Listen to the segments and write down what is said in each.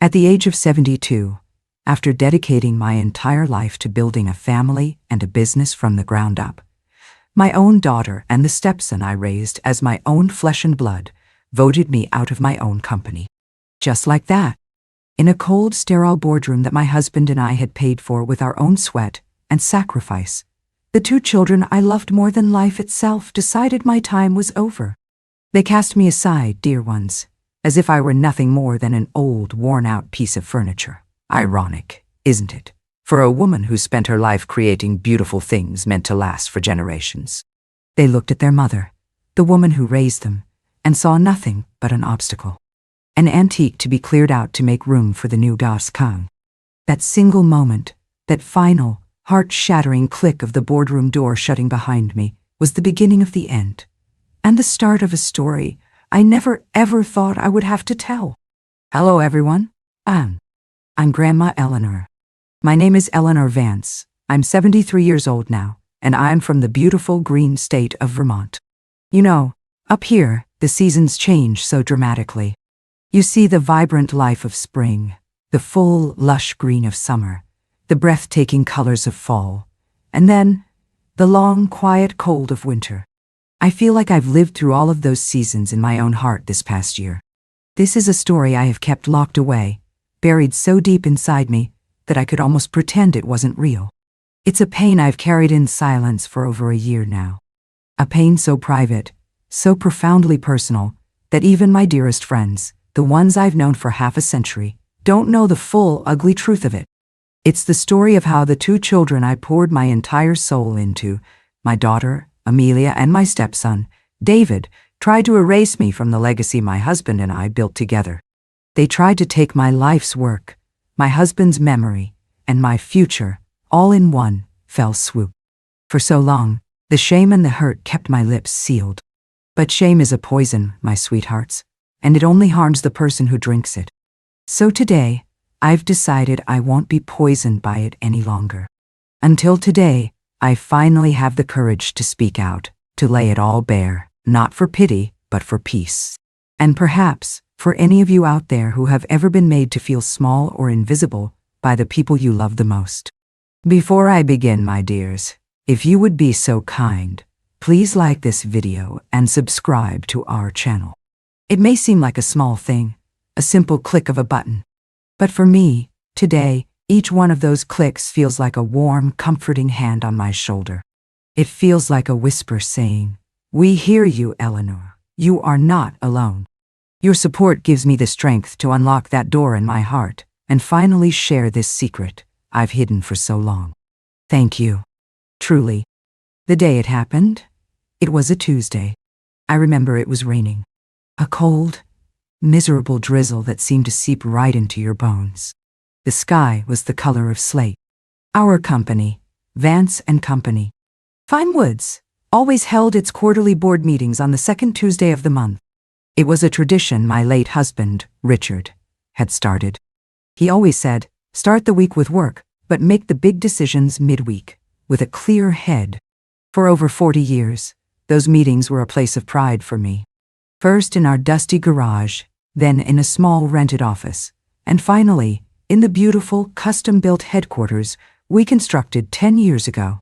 At the age of 72, after dedicating my entire life to building a family and a business from the ground up, my own daughter and the stepson I raised as my own flesh and blood voted me out of my own company. Just like that. In a cold, sterile boardroom that my husband and I had paid for with our own sweat and sacrifice, the two children I loved more than life itself decided my time was over. They cast me aside, dear ones, as if I were nothing more than an old, worn-out piece of furniture. Ironic, isn't it, for a woman who spent her life creating beautiful things meant to last for generations? They looked at their mother, the woman who raised them, and saw nothing but an obstacle. An antique to be cleared out to make room for the new Das Kang. That single moment, that final, heart-shattering click of the boardroom door shutting behind me, was the beginning of the end, and the start of a story I never ever thought I would have to tell. Hello everyone, I'm Grandma Eleanor. My name is Eleanor Vance. I'm 73 years old now, and I'm from the beautiful green state of Vermont. You know, up here, the seasons change so dramatically. You see the vibrant life of spring, the full, lush green of summer, the breathtaking colors of fall, and then the long, quiet cold of winter. I feel like I've lived through all of those seasons in my own heart this past year. This is a story I have kept locked away, buried so deep inside me that I could almost pretend it wasn't real. It's a pain I've carried in silence for over a year now. A pain so private, so profoundly personal, that even my dearest friends, the ones I've known for half a century, don't know the full, ugly truth of it. It's the story of how the two children I poured my entire soul into, my daughter, Amelia, and my stepson, David, tried to erase me from the legacy my husband and I built together. They tried to take my life's work, my husband's memory, and my future, all in one fell swoop. For so long, the shame and the hurt kept my lips sealed. But shame is a poison, my sweethearts, and it only harms the person who drinks it. So today, I've decided I won't be poisoned by it any longer. Until today, I finally have the courage to speak out, to lay it all bare, not for pity, but for peace. And perhaps, for any of you out there who have ever been made to feel small or invisible by the people you love the most. Before I begin, my dears, if you would be so kind, please like this video and subscribe to our channel. It may seem like a small thing, a simple click of a button. But for me, today, each one of those clicks feels like a warm, comforting hand on my shoulder. It feels like a whisper saying, "We hear you, Eleanor. You are not alone." Your support gives me the strength to unlock that door in my heart and finally share this secret I've hidden for so long. Thank you. Truly. The day it happened, it was a Tuesday. I remember it was raining. A cold, miserable drizzle that seemed to seep right into your bones. The sky was the color of slate. Our company, Vance and Company, Fine Woods, always held its quarterly board meetings on the second Tuesday of the month. It was a tradition my late husband, Richard, had started. He always said, "Start the week with work, but make the big decisions midweek, with a clear head." For over 40 years, those meetings were a place of pride for me. First in our dusty garage, then in a small rented office, and finally, in the beautiful, custom-built headquarters we constructed 10 years ago.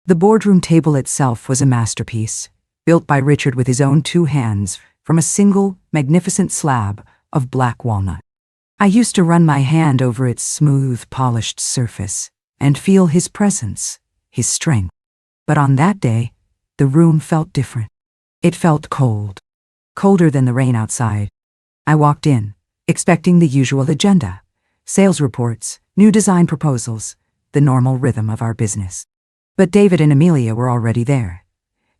The boardroom table itself was a masterpiece, built by Richard with his own two hands from a single, magnificent slab of black walnut. I used to run my hand over its smooth, polished surface and feel his presence, his strength. But on that day, the room felt different. It felt cold. Colder than the rain outside. I walked in, expecting the usual agenda. Sales reports, new design proposals, the normal rhythm of our business. But David and Amelia were already there,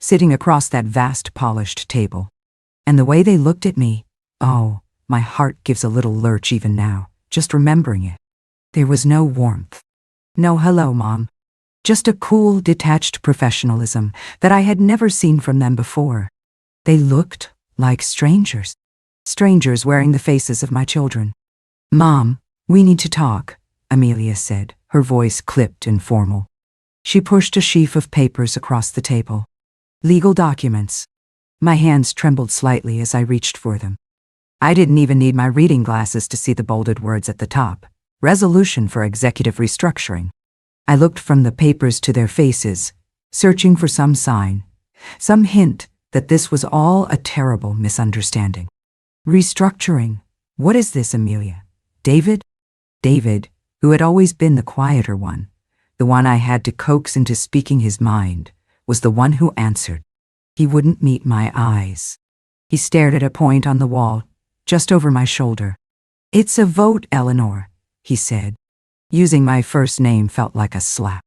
sitting across that vast polished table. And the way they looked at me, oh, my heart gives a little lurch even now, just remembering it. There was no warmth. No hello, Mom. Just a cool, detached professionalism that I had never seen from them before. They looked like strangers. Strangers wearing the faces of my children. "Mom, we need to talk," Amelia said, her voice clipped and formal. She pushed a sheaf of papers across the table. Legal documents. My hands trembled slightly as I reached for them. I didn't even need my reading glasses to see the bolded words at the top. Resolution for executive restructuring. I looked from the papers to their faces, searching for some sign, some hint that this was all a terrible misunderstanding. Restructuring. What is this, Amelia? David? David, who had always been the quieter one, the one I had to coax into speaking his mind, was the one who answered. He wouldn't meet my eyes. He stared at a point on the wall, just over my shoulder. It's a vote, Eleanor, he said. Using my first name felt like a slap.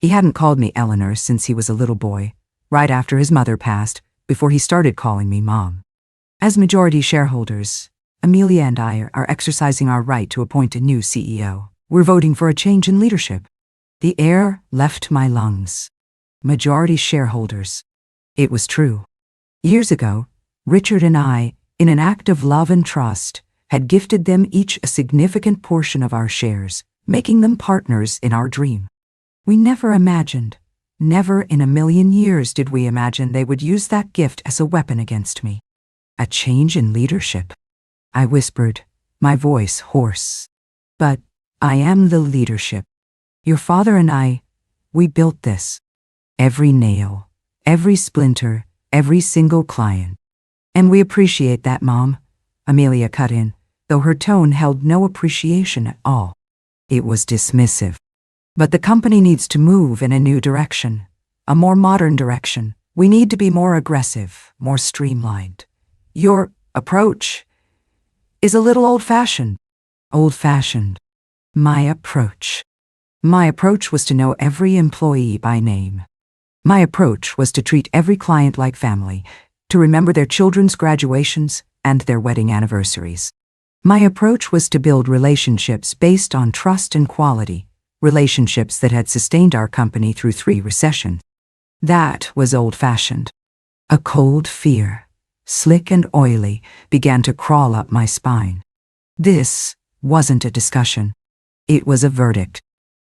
He hadn't called me Eleanor since he was a little boy, right after his mother passed, before he started calling me Mom. As majority shareholders, Amelia and I are exercising our right to appoint a new CEO. We're voting for a change in leadership. The air left my lungs. Majority shareholders. It was true. Years ago, Richard and I, in an act of love and trust, had gifted them each a significant portion of our shares, making them partners in our dream. We never imagined, never in a million years did we imagine they would use that gift as a weapon against me. A change in leadership, I whispered, my voice hoarse. But I am the leadership. Your father and I, we built this. Every nail, every splinter, every single client. And we appreciate that, Mom, Amelia cut in, though her tone held no appreciation at all. It was dismissive. But the company needs to move in a new direction, a more modern direction. We need to be more aggressive, more streamlined. Your approach is a little old-fashioned. Old-fashioned. My approach. My approach was to know every employee by name. My approach was to treat every client like family, to remember their children's graduations and their wedding anniversaries. My approach was to build relationships based on trust and quality, relationships that had sustained our company through 3 recessions. That was old-fashioned. A cold fear, slick and oily, began to crawl up my spine. This wasn't a discussion. It was a verdict.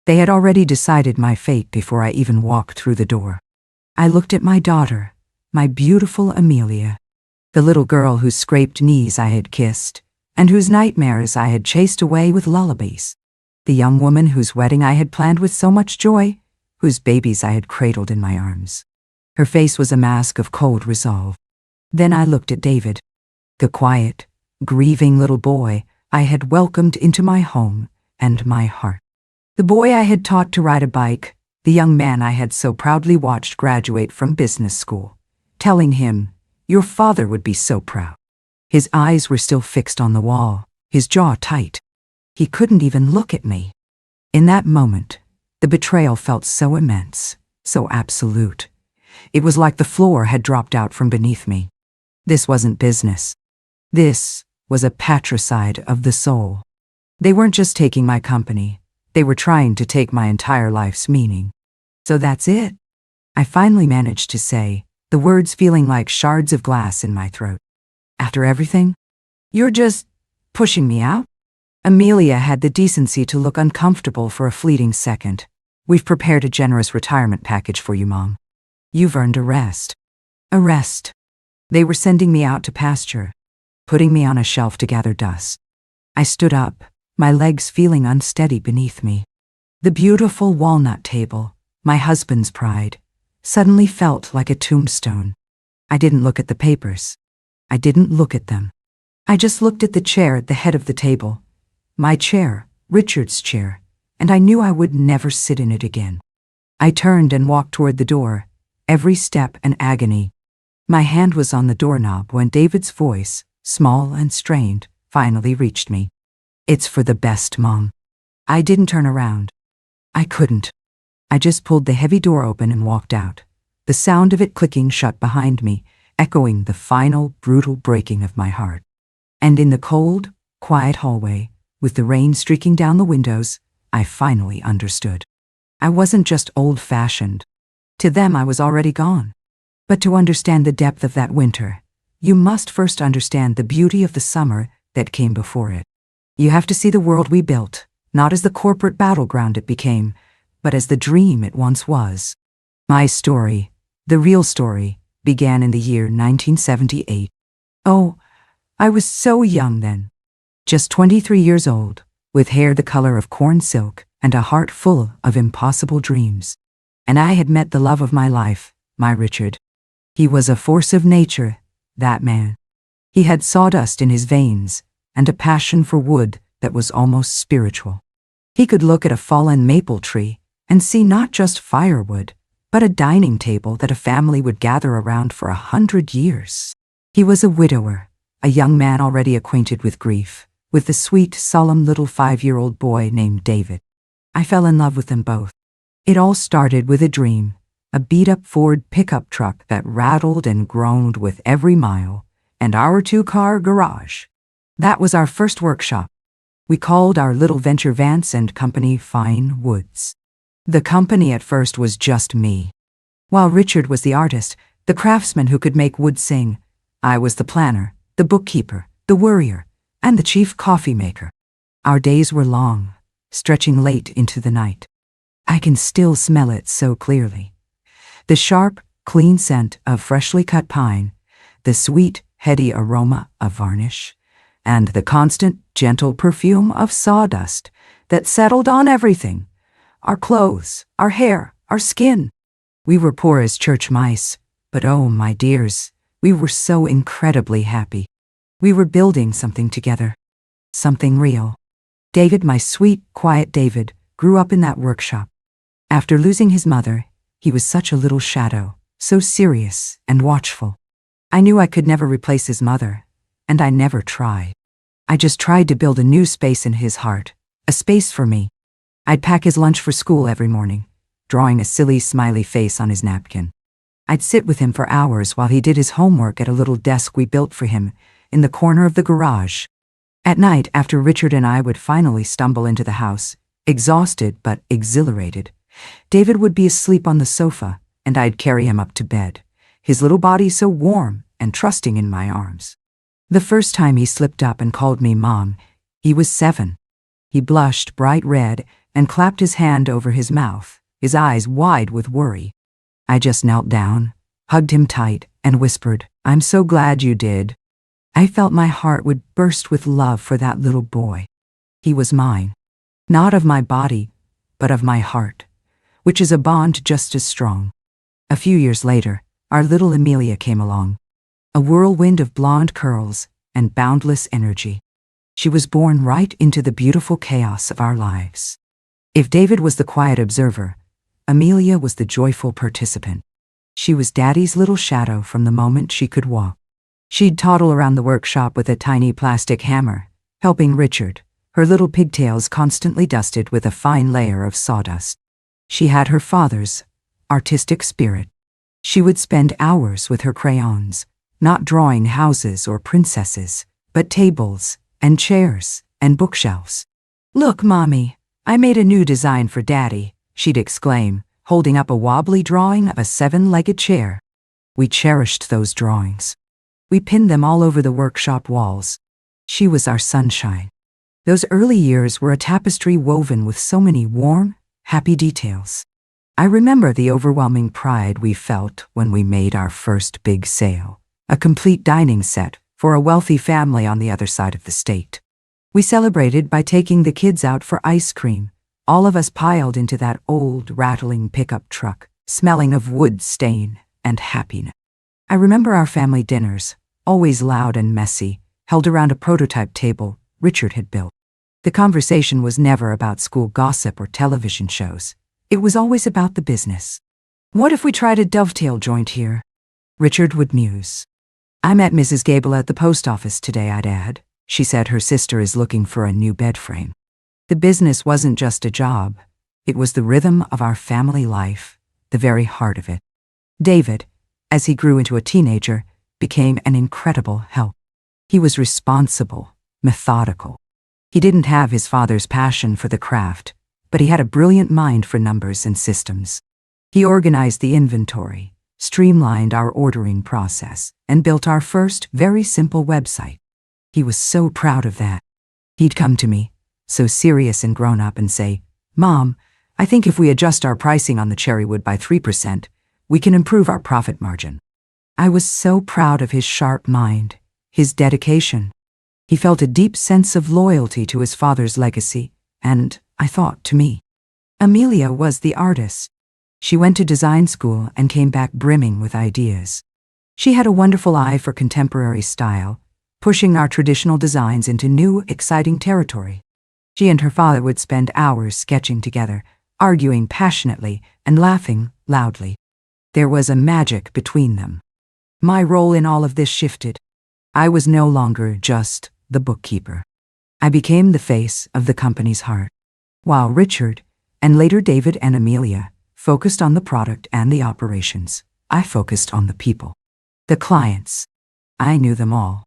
They had already decided my fate before I even walked through the door. I looked at my daughter, my beautiful Amelia, the little girl whose scraped knees I had kissed, and whose nightmares I had chased away with lullabies, the young woman whose wedding I had planned with so much joy, whose babies I had cradled in my arms. Her face was a mask of cold resolve. Then I looked at David, the quiet, grieving little boy I had welcomed into my home and my heart. The boy I had taught to ride a bike, the young man I had so proudly watched graduate from business school, telling him, "Your father would be so proud." His eyes were still fixed on the wall, his jaw tight. He couldn't even look at me. In that moment, the betrayal felt so immense, so absolute. It was like the floor had dropped out from beneath me. This wasn't business. This was a patricide of the soul. They weren't just taking my company. They were trying to take my entire life's meaning. So that's it, I finally managed to say, the words feeling like shards of glass in my throat. After everything? You're just pushing me out? Amelia had the decency to look uncomfortable for a fleeting second. We've prepared a generous retirement package for you, Mom. You've earned a rest. A rest. They were sending me out to pasture, putting me on a shelf to gather dust. I stood up, my legs feeling unsteady beneath me. The beautiful walnut table, my husband's pride, suddenly felt like a tombstone. I didn't look at the papers. I didn't look at them. I just looked at the chair at the head of the table. My chair, Richard's chair, and I knew I would never sit in it again. I turned and walked toward the door, every step an agony. My hand was on the doorknob when David's voice, small and strained, finally reached me. "It's for the best, Mom." I didn't turn around. I couldn't. I just pulled the heavy door open and walked out, the sound of it clicking shut behind me, echoing the final, brutal breaking of my heart. And in the cold, quiet hallway, with the rain streaking down the windows, I finally understood. I wasn't just old-fashioned. To them, I was already gone. But to understand the depth of that winter, you must first understand the beauty of the summer that came before it. You have to see the world we built, not as the corporate battleground it became, but as the dream it once was. My story, the real story, began in the year 1978. Oh, I was so young then, just 23 years old, with hair the color of corn silk and a heart full of impossible dreams. And I had met the love of my life, my Richard. He was a force of nature, that man. He had sawdust in his veins and a passion for wood that was almost spiritual. He could look at a fallen maple tree and see not just firewood, but a dining table that a family would gather around for 100 years. He was a widower, a young man already acquainted with grief, with the sweet, solemn little 5-year-old boy named David. I fell in love with them both. It all started with a dream, a beat-up Ford pickup truck that rattled and groaned with every mile, and our 2-car garage. That was our first workshop. We called our little venture Vance and Company Fine Woods. The company at first was just me. While Richard was the artist, the craftsman who could make wood sing, I was the planner, the bookkeeper, the worrier, and the chief coffee maker. Our days were long, stretching late into the night. I can still smell it so clearly. The sharp, clean scent of freshly cut pine, the sweet, heady aroma of varnish, and the constant, gentle perfume of sawdust that settled on everything. Our clothes, our hair, our skin. We were poor as church mice, but oh, my dears, we were so incredibly happy. We were building something together, something real. David, my sweet, quiet David, grew up in that workshop. After losing his mother, he was such a little shadow, so serious and watchful. I knew I could never replace his mother, and I never tried. I just tried to build a new space in his heart, a space for me. I'd pack his lunch for school every morning, drawing a silly smiley face on his napkin. I'd sit with him for hours while he did his homework at a little desk we built for him in the corner of the garage. At night, after Richard and I would finally stumble into the house, exhausted but exhilarated, David would be asleep on the sofa, and I'd carry him up to bed, his little body so warm and trusting in my arms. The first time he slipped up and called me Mom, he was 7. He blushed bright red and clapped his hand over his mouth, his eyes wide with worry. I just knelt down, hugged him tight, and whispered, "I'm so glad you did." I felt my heart would burst with love for that little boy. He was mine, not of my body, but of my heart, which is a bond just as strong. A few years later, our little Amelia came along, a whirlwind of blonde curls and boundless energy. She was born right into the beautiful chaos of our lives. If David was the quiet observer, Amelia was the joyful participant. She was Daddy's little shadow from the moment she could walk. She'd toddle around the workshop with a tiny plastic hammer, helping Richard, her little pigtails constantly dusted with a fine layer of sawdust. She had her father's artistic spirit. She would spend hours with her crayons, not drawing houses or princesses, but tables and chairs and bookshelves. "Look, Mommy, I made a new design for Daddy," she'd exclaim, holding up a wobbly drawing of a 7-legged chair. We cherished those drawings. We pinned them all over the workshop walls. She was our sunshine. Those early years were a tapestry woven with so many warm, happy details. I remember the overwhelming pride we felt when we made our first big sale, a complete dining set for a wealthy family on the other side of the state. We celebrated by taking the kids out for ice cream, all of us piled into that old, rattling pickup truck, smelling of wood stain and happiness. I remember our family dinners, always loud and messy, held around a prototype table Richard had built. The conversation was never about school gossip or television shows. It was always about the business. "What if we tried a dovetail joint here?" Richard would muse. "I met Mrs. Gable at the post office today," I'd add. "She said her sister is looking for a new bed frame." The business wasn't just a job. It was the rhythm of our family life, the very heart of it. David, as he grew into a teenager, became an incredible help. He was responsible, methodical. He didn't have his father's passion for the craft, but he had a brilliant mind for numbers and systems. He organized the inventory, streamlined our ordering process, and built our first, very simple website. He was so proud of that. He'd come to me, so serious and grown up, and say, "Mom, I think if we adjust our pricing on the cherrywood by 3%, we can improve our profit margin." I was so proud of his sharp mind, his dedication. He felt a deep sense of loyalty to his father's legacy, and, I thought, to me. Amelia was the artist. She went to design school and came back brimming with ideas. She had a wonderful eye for contemporary style, pushing our traditional designs into new, exciting territory. She and her father would spend hours sketching together, arguing passionately and laughing loudly. There was a magic between them. My role in all of this shifted. I was no longer just the bookkeeper. I became the face of the company's heart. While Richard, and later David and Amelia, focused on the product and the operations, I focused on the people. The clients. I knew them all.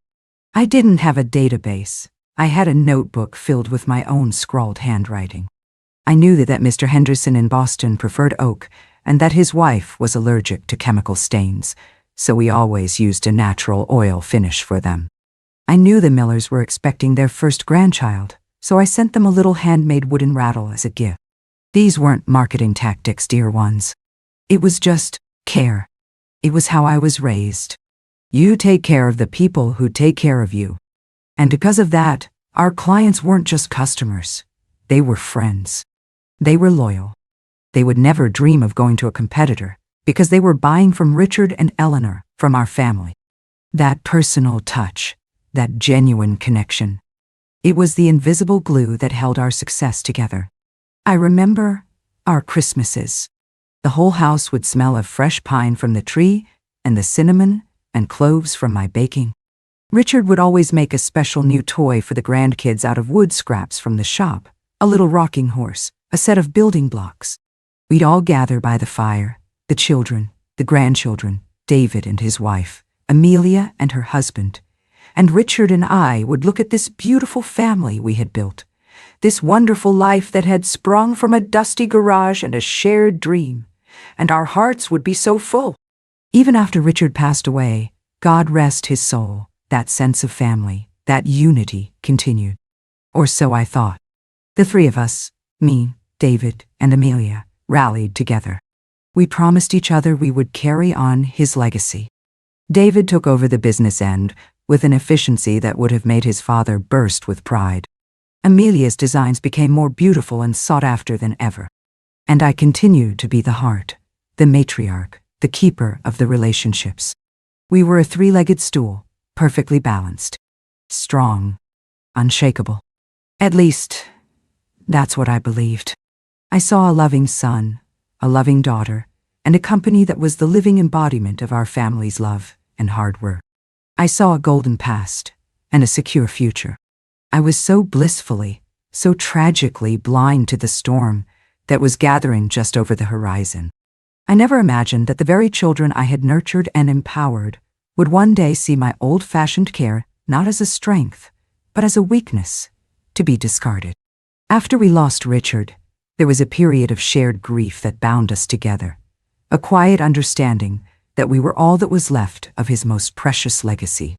I didn't have a database. I had a notebook filled with my own scrawled handwriting. I knew that Mr. Henderson in Boston preferred oak and that his wife was allergic to chemical stains, so we always used a natural oil finish for them. I knew the Millers were expecting their first grandchild, so I sent them a little handmade wooden rattle as a gift. These weren't marketing tactics, dear ones. It was just care. It was how I was raised. You take care of the people who take care of you. And because of that, our clients weren't just customers. They were friends. They were loyal. They would never dream of going to a competitor because they were buying from Richard and Eleanor, from our family. That personal touch, that genuine connection. It was the invisible glue that held our success together. I remember our Christmases. The whole house would smell of fresh pine from the tree and the cinnamon and cloves from my baking. Richard would always make a special new toy for the grandkids out of wood scraps from the shop, a little rocking horse, a set of building blocks. We'd all gather by the fire, the children, the grandchildren, David and his wife, Amelia and her husband, and Richard and I would look at this beautiful family we had built, this wonderful life that had sprung from a dusty garage and a shared dream, and our hearts would be so full. Even after Richard passed away, God rest his soul, that sense of family, that unity continued. Or so I thought. The three of us, me, David, and Amelia, rallied together. We promised each other we would carry on his legacy. David took over the business end with an efficiency that would have made his father burst with pride. Amelia's designs became more beautiful and sought after than ever. And I continued to be the heart, the matriarch, the keeper of the relationships. We were a three-legged stool, perfectly balanced, strong, unshakable. At least, that's what I believed. I saw a loving son, a loving daughter, and a company that was the living embodiment of our family's love and hard work. I saw a golden past and a secure future. I was so blissfully, so tragically blind to the storm that was gathering just over the horizon. I never imagined that the very children I had nurtured and empowered would one day see my old-fashioned care not as a strength, but as a weakness, to be discarded. After we lost Richard, there was a period of shared grief that bound us together, a quiet understanding that we were all that was left of his most precious legacy.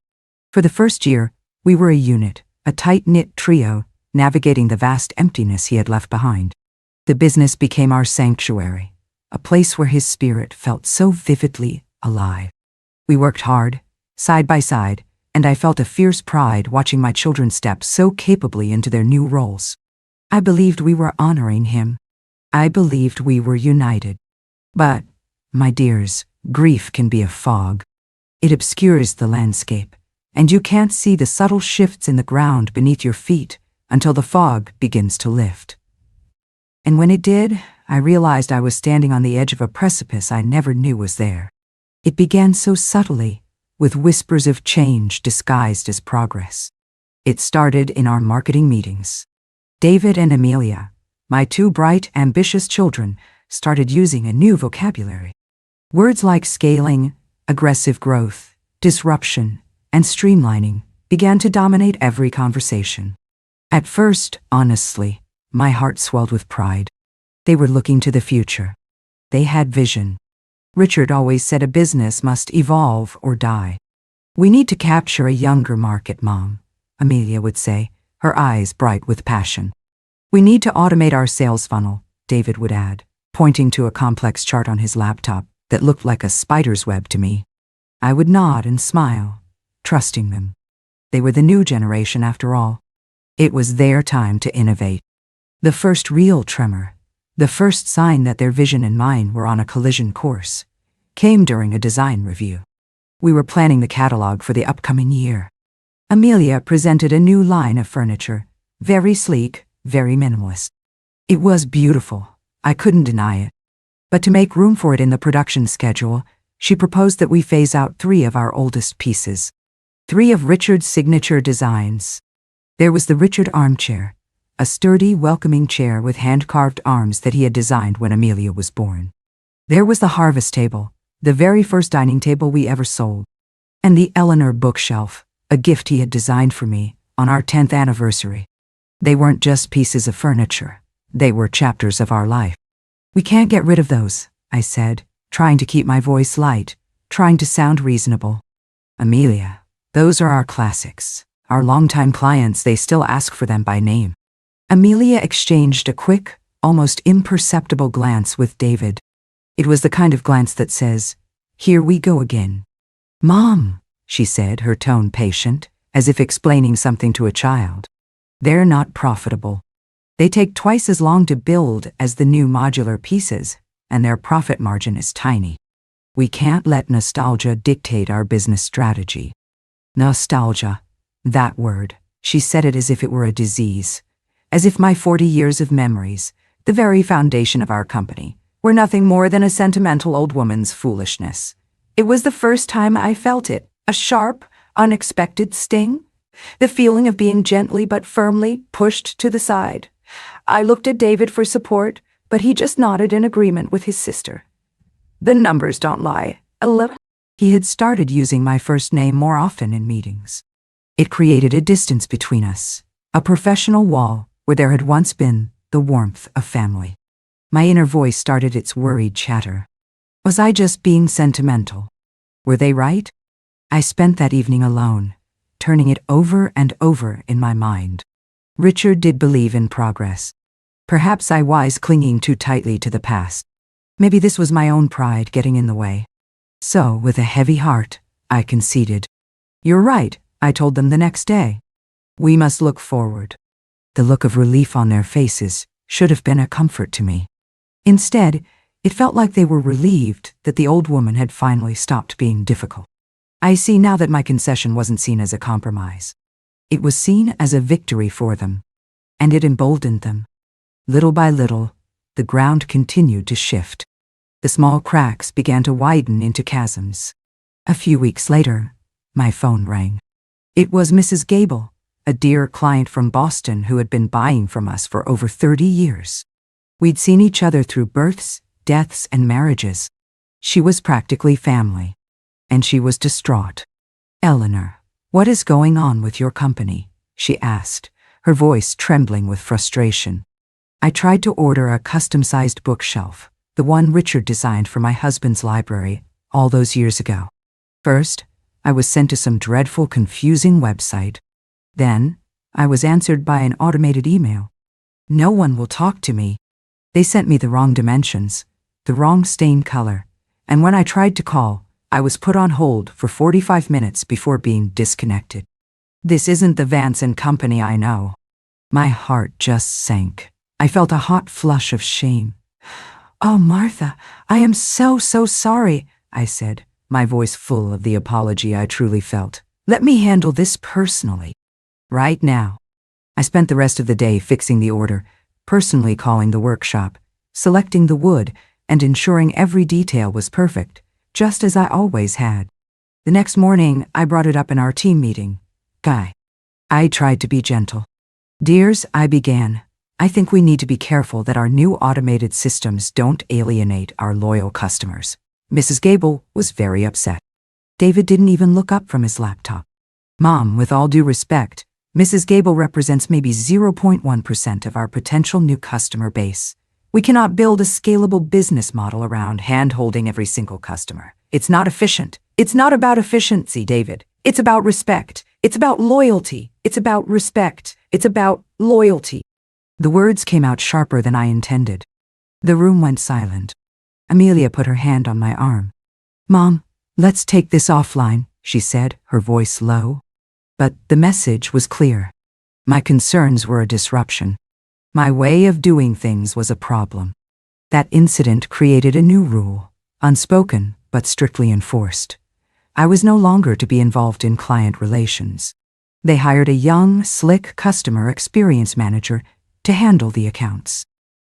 For the first year, we were a unit, a tight-knit trio, navigating the vast emptiness he had left behind. The business became our sanctuary, a place where his spirit felt so vividly alive. We worked hard, side by side, and I felt a fierce pride watching my children step so capably into their new roles. I believed we were honoring him. I believed we were united. But, my dears, grief can be a fog. It obscures the landscape, and you can't see the subtle shifts in the ground beneath your feet until the fog begins to lift. And when it did, I realized I was standing on the edge of a precipice I never knew was there. It began so subtly, with whispers of change disguised as progress. It started in our marketing meetings. David and Amelia, my two bright, ambitious children, started using a new vocabulary. Words like scaling, aggressive growth, disruption, and streamlining began to dominate every conversation. At first, honestly, my heart swelled with pride. They were looking to the future. They had vision. Richard always said a business must evolve or die. "We need to capture a younger market, Mom," Amelia would say, her eyes bright with passion. "We need to automate our sales funnel," David would add, pointing to a complex chart on his laptop that looked like a spider's web to me. I would nod and smile, trusting them. They were the new generation after all. It was their time to innovate. The first real tremor, the first sign that their vision and mine were on a collision course, came during a design review. We were planning the catalog for the upcoming year. Amelia presented a new line of furniture, very sleek, very minimalist. It was beautiful, I couldn't deny it. But to make room for it in the production schedule, she proposed that we phase out 3 of our oldest pieces. 3 of Richard's signature designs. There was the Richard armchair, a sturdy, welcoming chair with hand-carved arms that he had designed when Amelia was born. There was the harvest table, the very first dining table we ever sold. And the Eleanor bookshelf, a gift he had designed for me on our 10th anniversary. They weren't just pieces of furniture. They were chapters of our life. "We can't get rid of those," I said, trying to keep my voice light, trying to sound reasonable. "Amelia, those are our classics. Our longtime clients, they still ask for them by name." Amelia exchanged a quick, almost imperceptible glance with David. It was the kind of glance that says, "Here we go again." "Mom," she said, her tone patient, as if explaining something to a child. "They're not profitable. They take twice as long to build as the new modular pieces, and their profit margin is tiny. We can't let nostalgia dictate our business strategy." Nostalgia, that word, she said it as if it were a disease, as if my 40 years of memories, the very foundation of our company, were nothing more than a sentimental old woman's foolishness. It was the first time I felt it, a sharp, unexpected sting, the feeling of being gently but firmly pushed to the side. I looked at David for support, but he just nodded in agreement with his sister. "The numbers don't lie. 11." He had started using my first name more often in meetings. It created a distance between us, a professional wall where there had once been the warmth of family. My inner voice started its worried chatter. Was I just being sentimental? Were they right? I spent that evening alone, turning it over and over in my mind. Richard did believe in progress. Perhaps I was clinging too tightly to the past. Maybe this was my own pride getting in the way. So, with a heavy heart, I conceded. "You're right," I told them the next day. "We must look forward." The look of relief on their faces should have been a comfort to me. Instead, it felt like they were relieved that the old woman had finally stopped being difficult. I see now that my concession wasn't seen as a compromise. It was seen as a victory for them, and it emboldened them. Little by little, the ground continued to shift. The small cracks began to widen into chasms. A few weeks later, my phone rang. It was Mrs. Gable, a dear client from Boston who had been buying from us for over 30 years. We'd seen each other through births, deaths, and marriages. She was practically family, and she was distraught. "Eleanor, what is going on with your company?" she asked, her voice trembling with frustration. I tried to order a custom-sized bookshelf, the one Richard designed for my husband's library all those years ago. First, I was sent to some dreadful, confusing website. Then, I was answered by an automated email. No one will talk to me. They sent me the wrong dimensions, the wrong stain color, and when I tried to call, I was put on hold for 45 minutes before being disconnected. This isn't the Vance and Company I know. My heart just sank. I felt a hot flush of shame. "Oh, Martha, I am so sorry," I said, my voice full of the apology I truly felt. "Let me handle this personally. Right now." I spent the rest of the day fixing the order, personally calling the workshop, selecting the wood, and ensuring every detail was perfect, just as I always had. The next morning, I brought it up in our team meeting. "Guy." I tried to be gentle. "Dears," I began, "I think we need to be careful that our new automated systems don't alienate our loyal customers." Mrs. Gable was very upset. David didn't even look up from his laptop. "Mom, with all due respect, Mrs. Gable represents maybe 0.1% of our potential new customer base. We cannot build a scalable business model around hand-holding every single customer. It's not efficient. It's not about efficiency, David. It's about respect. It's about loyalty. It's about respect. It's about loyalty." The words came out sharper than I intended. The room went silent. Amelia put her hand on my arm. "Mom, let's take this offline," she said, her voice low. But the message was clear. My concerns were a disruption. My way of doing things was a problem. That incident created a new rule, unspoken but strictly enforced. I was no longer to be involved in client relations. They hired a young, slick customer experience manager to handle the accounts.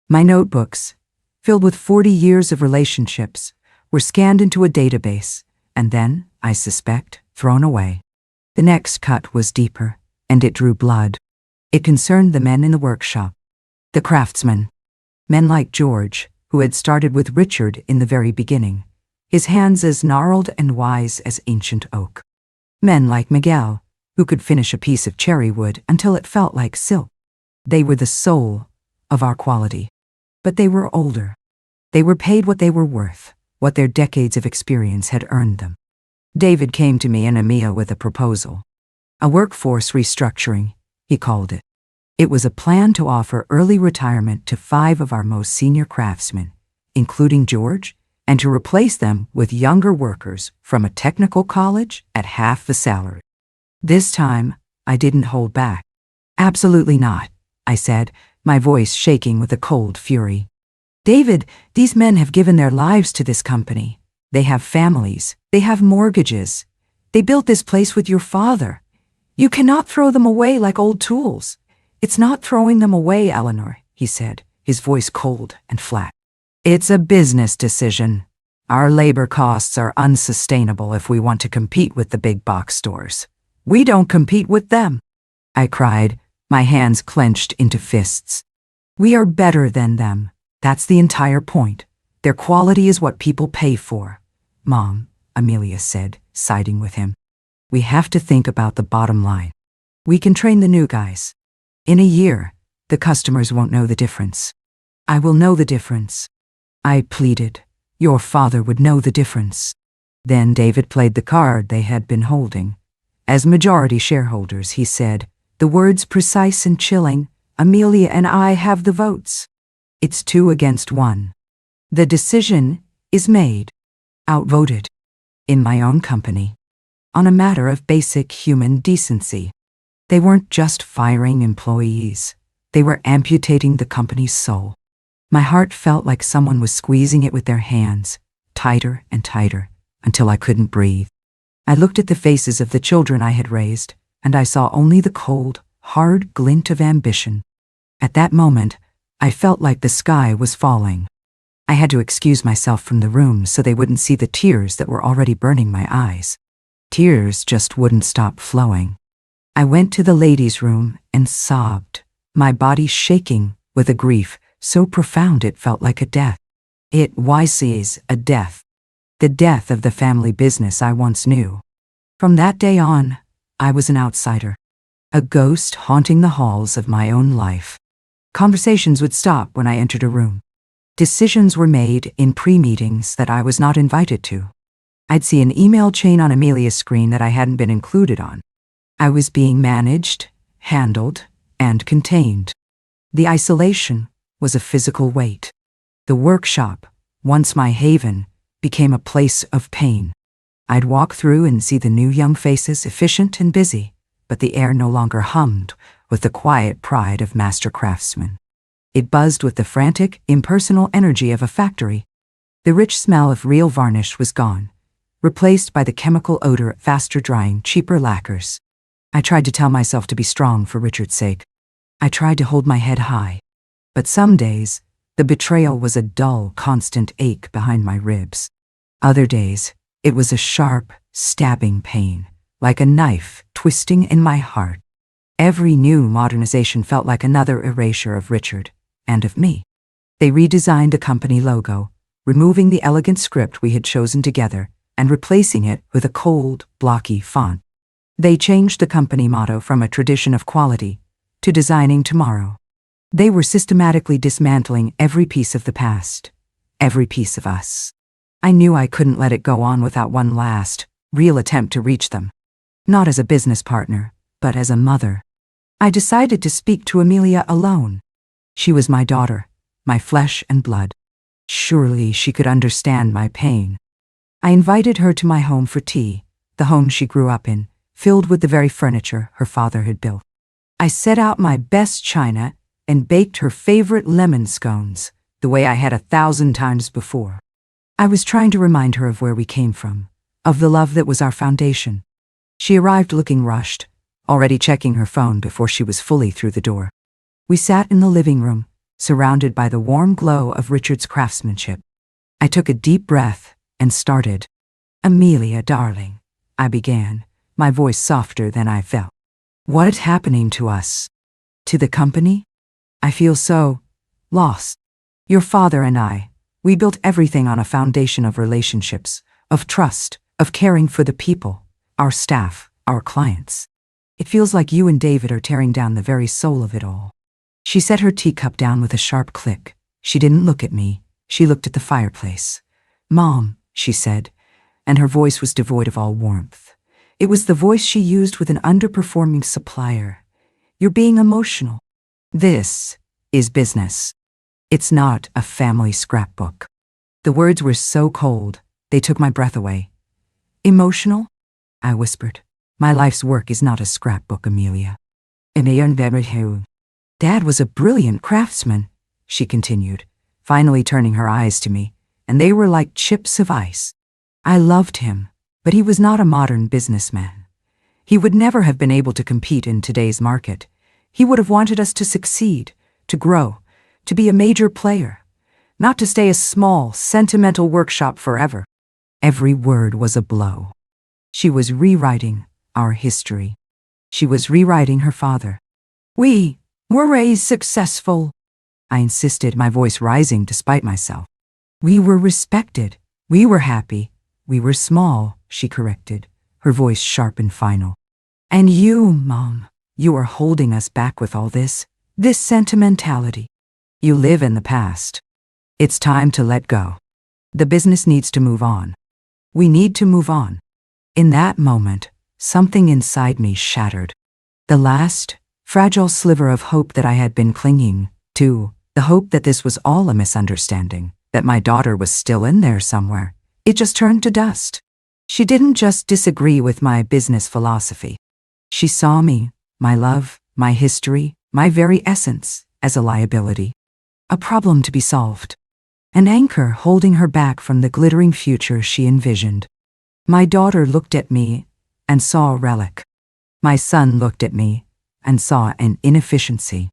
My notebooks, filled with 40 years of relationships, were scanned into a database and then, I suspect, thrown away. The next cut was deeper, and it drew blood. It concerned the men in the workshop, the craftsmen, men like George, who had started with Richard in the very beginning, his hands as gnarled and wise as ancient oak. Men like Miguel, who could finish a piece of cherry wood until it felt like silk. They were the soul of our quality. But they were older. They were paid what they were worth, what their decades of experience had earned them. David came to me and Amia with a proposal. A workforce restructuring, he called it. It was a plan to offer early retirement to 5 of our most senior craftsmen, including George, and to replace them with younger workers from a technical college at half the salary. This time, I didn't hold back. Absolutely not, I said, my voice shaking with a cold fury. David, these men have given their lives to this company. They have families. They have mortgages. They built this place with your father. You cannot throw them away like old tools. It's not throwing them away, Eleanor, he said, his voice cold and flat. It's a business decision. Our labor costs are unsustainable if we want to compete with the big box stores. We don't compete with them, I cried, my hands clenched into fists. We are better than them. That's the entire point. Their quality is what people pay for. Mom, Amelia said, siding with him. We have to think about the bottom line. We can train the new guys. In a year, the customers won't know the difference. I will know the difference. I pleaded. Your father would know the difference. Then David played the card they had been holding. As majority shareholders, he said, the words precise and chilling, Amelia and I have the votes. It's 2 against 1. The decision is made. Outvoted. In my own company. On a matter of basic human decency. They weren't just firing employees. They were amputating the company's soul. My heart felt like someone was squeezing it with their hands, tighter and tighter, until I couldn't breathe. I looked at the faces of the children I had raised, and I saw only the cold, hard glint of ambition. At that moment, I felt like the sky was falling. I had to excuse myself from the room so they wouldn't see the tears that were already burning my eyes. Tears just wouldn't stop flowing. I went to the ladies' room and sobbed, my body shaking with a grief so profound it felt like a death. It was a death. The death of the family business I once knew. From that day on, I was an outsider. A ghost haunting the halls of my own life. Conversations would stop when I entered a room. Decisions were made in pre-meetings that I was not invited to. I'd see an email chain on Amelia's screen that I hadn't been included on. I was being managed, handled, and contained. The isolation was a physical weight. The workshop, once my haven, became a place of pain. I'd walk through and see the new young faces efficient and busy, but the air no longer hummed with the quiet pride of master craftsmen. It buzzed with the frantic, impersonal energy of a factory. The rich smell of real varnish was gone, replaced by the chemical odor of faster-drying, cheaper lacquers. I tried to tell myself to be strong for Richard's sake. I tried to hold my head high. But some days, the betrayal was a dull, constant ache behind my ribs. Other days, it was a sharp, stabbing pain, like a knife twisting in my heart. Every new modernization felt like another erasure of Richard, and of me. They redesigned the company logo, removing the elegant script we had chosen together and replacing it with a cold, blocky font. They changed the company motto from a tradition of quality to designing tomorrow. They were systematically dismantling every piece of the past, every piece of us. I knew I couldn't let it go on without one last, real attempt to reach them. Not as a business partner, but as a mother. I decided to speak to Amelia alone. She was my daughter, my flesh and blood. Surely she could understand my pain. I invited her to my home for tea, the home she grew up in, filled with the very furniture her father had built. I set out my best china and baked her favorite lemon scones, the way I had 1,000 times before. I was trying to remind her of where we came from, of the love that was our foundation. She arrived looking rushed, already checking her phone before she was fully through the door. We sat in the living room, surrounded by the warm glow of Richard's craftsmanship. I took a deep breath and started. "Amelia, darling," I began, my voice softer than I felt. "What's happening to us? To the company? I feel so lost. Your father and I, we built everything on a foundation of relationships, of trust, of caring for the people, our staff, our clients. It feels like you and David are tearing down the very soul of it all." She set her teacup down with a sharp click. She didn't look at me. She looked at the fireplace. "Mom," she said, and her voice was devoid of all warmth. It was the voice she used with an underperforming supplier. "You're being emotional. This is business. It's not a family scrapbook." The words were so cold, they took my breath away. "Emotional?" I whispered. "My life's work is not a scrapbook, Amelia." "Dad was a brilliant craftsman," she continued, finally turning her eyes to me, and they were like chips of ice. "I loved him, but he was not a modern businessman. He would never have been able to compete in today's market. He would have wanted us to succeed, to grow, to be a major player, not to stay a small, sentimental workshop forever." Every word was a blow. She was rewriting our history. She was rewriting her father. "We were raised successful," I insisted, my voice rising despite myself. "We were respected. We were happy. We were small," she corrected, her voice sharp and final. "And you, Mom, you are holding us back with all this sentimentality. You live in the past. It's time to let go. The business needs to move on. We need to move on." In that moment, something inside me shattered. The last, fragile sliver of hope that I had been clinging to, the hope that this was all a misunderstanding, that my daughter was still in there somewhere, it just turned to dust. She didn't just disagree with my business philosophy. She saw me, my love, my history, my very essence, as a liability. A problem to be solved. An anchor holding her back from the glittering future she envisioned. My daughter looked at me and saw a relic. My son looked at me and saw an inefficiency.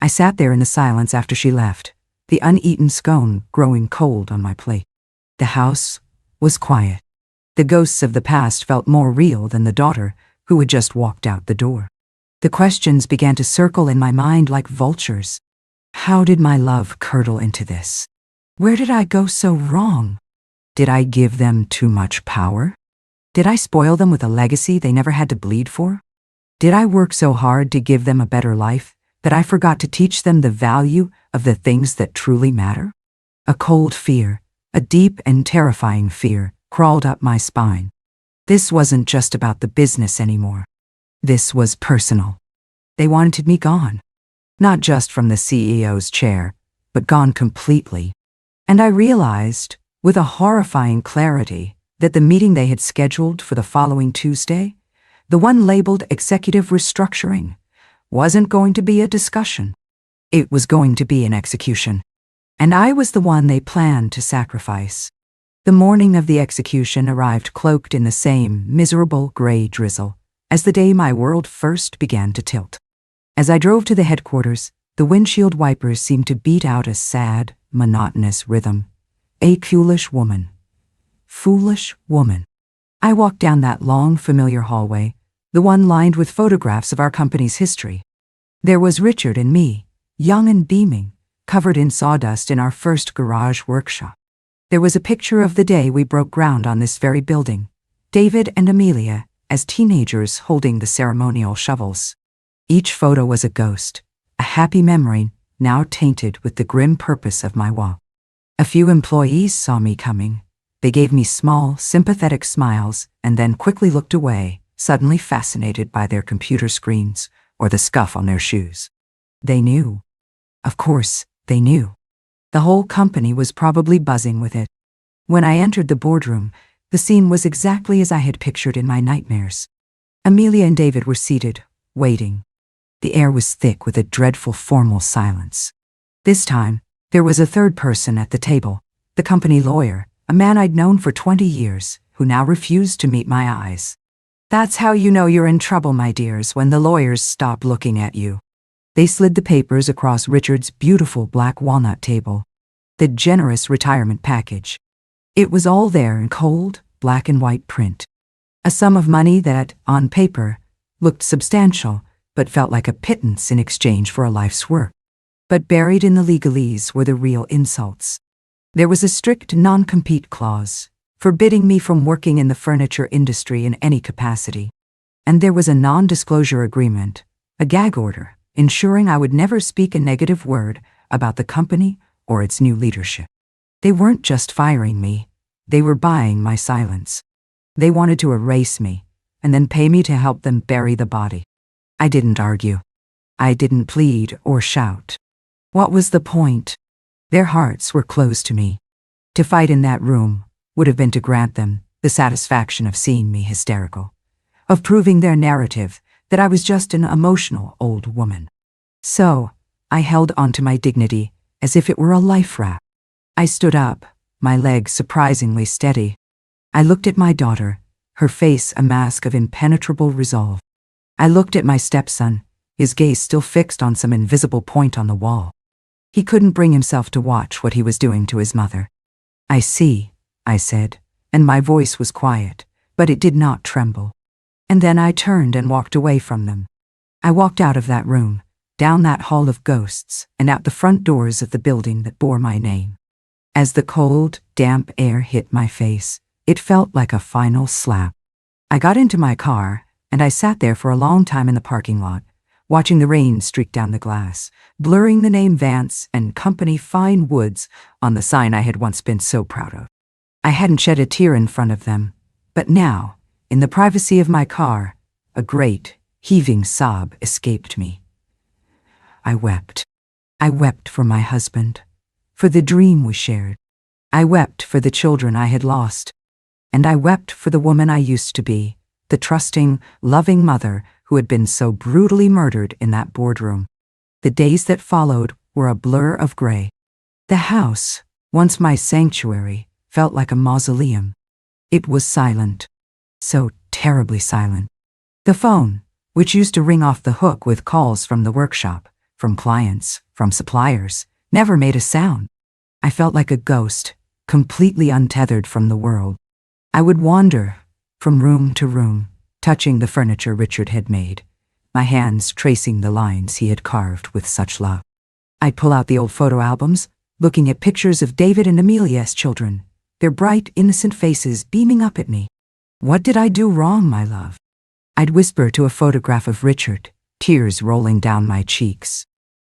I sat there in the silence after she left, the uneaten scone growing cold on my plate. The house was quiet. The ghosts of the past felt more real than the daughter who had just walked out the door. The questions began to circle in my mind like vultures. How did my love curdle into this? Where did I go so wrong? Did I give them too much power? Did I spoil them with a legacy they never had to bleed for? Did I work so hard to give them a better life that I forgot to teach them the value of the things that truly matter? A cold fear, a deep and terrifying fear, crawled up my spine. This wasn't just about the business anymore. This was personal. They wanted me gone. Not just from the CEO's chair, but gone completely. And I realized, with a horrifying clarity, that the meeting they had scheduled for the following Tuesday, the one labeled executive restructuring, wasn't going to be a discussion. It was going to be an execution. And I was the one they planned to sacrifice. The morning of the execution arrived cloaked in the same miserable gray drizzle as the day my world first began to tilt. As I drove to the headquarters, the windshield wipers seemed to beat out a sad, monotonous rhythm. A foolish woman. Foolish woman. I walked down that long, familiar hallway, the one lined with photographs of our company's history. There was Richard and me, young and beaming, covered in sawdust in our first garage workshop. There was a picture of the day we broke ground on this very building, David and Amelia as teenagers holding the ceremonial shovels. Each photo was a ghost, a happy memory now tainted with the grim purpose of my walk. A few employees saw me coming. They gave me small, sympathetic smiles and then quickly looked away, suddenly fascinated by their computer screens or the scuff on their shoes. They knew. Of course, they knew. The whole company was probably buzzing with it. When I entered the boardroom, the scene was exactly as I had pictured in my nightmares. Amelia and David were seated, waiting. The air was thick with a dreadful formal silence. This time, there was a third person at the table, the company lawyer, a man I'd known for 20 years, who now refused to meet my eyes. That's how you know you're in trouble, my dears, when the lawyers stop looking at you. They slid the papers across Richard's beautiful black walnut table, the generous retirement package. It was all there in cold, black and white print. A sum of money that, on paper, looked substantial, but felt like a pittance in exchange for a life's work. But buried in the legalese were the real insults. There was a strict non-compete clause, forbidding me from working in the furniture industry in any capacity. And there was a non-disclosure agreement, a gag order, ensuring I would never speak a negative word about the company or its new leadership. They weren't just firing me, they were buying my silence. They wanted to erase me, and then pay me to help them bury the body. I didn't argue. I didn't plead or shout. What was the point? Their hearts were closed to me. To fight in that room would have been to grant them the satisfaction of seeing me hysterical, of proving their narrative that I was just an emotional old woman. So, I held onto my dignity as if it were a life raft. I stood up, my legs surprisingly steady. I looked at my daughter, her face a mask of impenetrable resolve. I looked at my stepson, his gaze still fixed on some invisible point on the wall. He couldn't bring himself to watch what he was doing to his mother. I see, I said, and my voice was quiet, but it did not tremble. And then I turned and walked away from them. I walked out of that room, down that hall of ghosts, and out the front doors of the building that bore my name. As the cold, damp air hit my face, it felt like a final slap. I got into my car, and I sat there for a long time in the parking lot, watching the rain streak down the glass, blurring the name Vance and Company Fine Woods on the sign I had once been so proud of. I hadn't shed a tear in front of them, but now, in the privacy of my car, a great, heaving sob escaped me. I wept. I wept for my husband, for the dream we shared. I wept for the children I had lost. And I wept for the woman I used to be, the trusting, loving mother who had been so brutally murdered in that boardroom. The days that followed were a blur of gray. The house, once my sanctuary, felt like a mausoleum. It was silent. So terribly silent. The phone, which used to ring off the hook with calls from the workshop, from clients, from suppliers, never made a sound. I felt like a ghost, completely untethered from the world. I would wander from room to room, touching the furniture Richard had made, my hands tracing the lines he had carved with such love. I'd pull out the old photo albums, looking at pictures of David and Amelia as children, their bright, innocent faces beaming up at me. What did I do wrong, my love? I'd whisper to a photograph of Richard, tears rolling down my cheeks.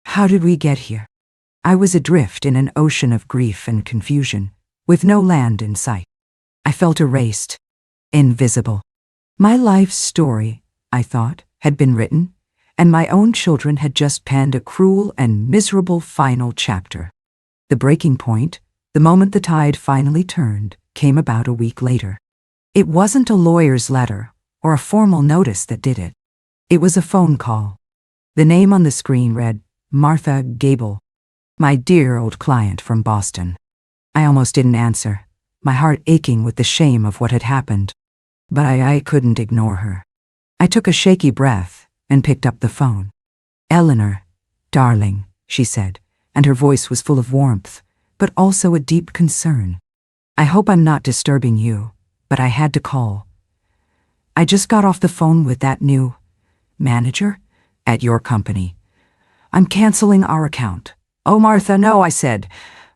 How did we get here? I was adrift in an ocean of grief and confusion, with no land in sight. I felt erased, invisible. My life's story, I thought, had been written, and my own children had just penned a cruel and miserable final chapter. The breaking point, the moment the tide finally turned, came about a week later. It wasn't a lawyer's letter or a formal notice that did it. It was a phone call. The name on the screen read, Martha Gable, my dear old client from Boston. I almost didn't answer, my heart aching with the shame of what had happened. But I couldn't ignore her. I took a shaky breath and picked up the phone. Eleanor, darling, she said, and her voice was full of warmth, but also a deep concern. I hope I'm not disturbing you, but I had to call. I just got off the phone with that new manager at your company. I'm canceling our account. Oh, Martha, no, I said,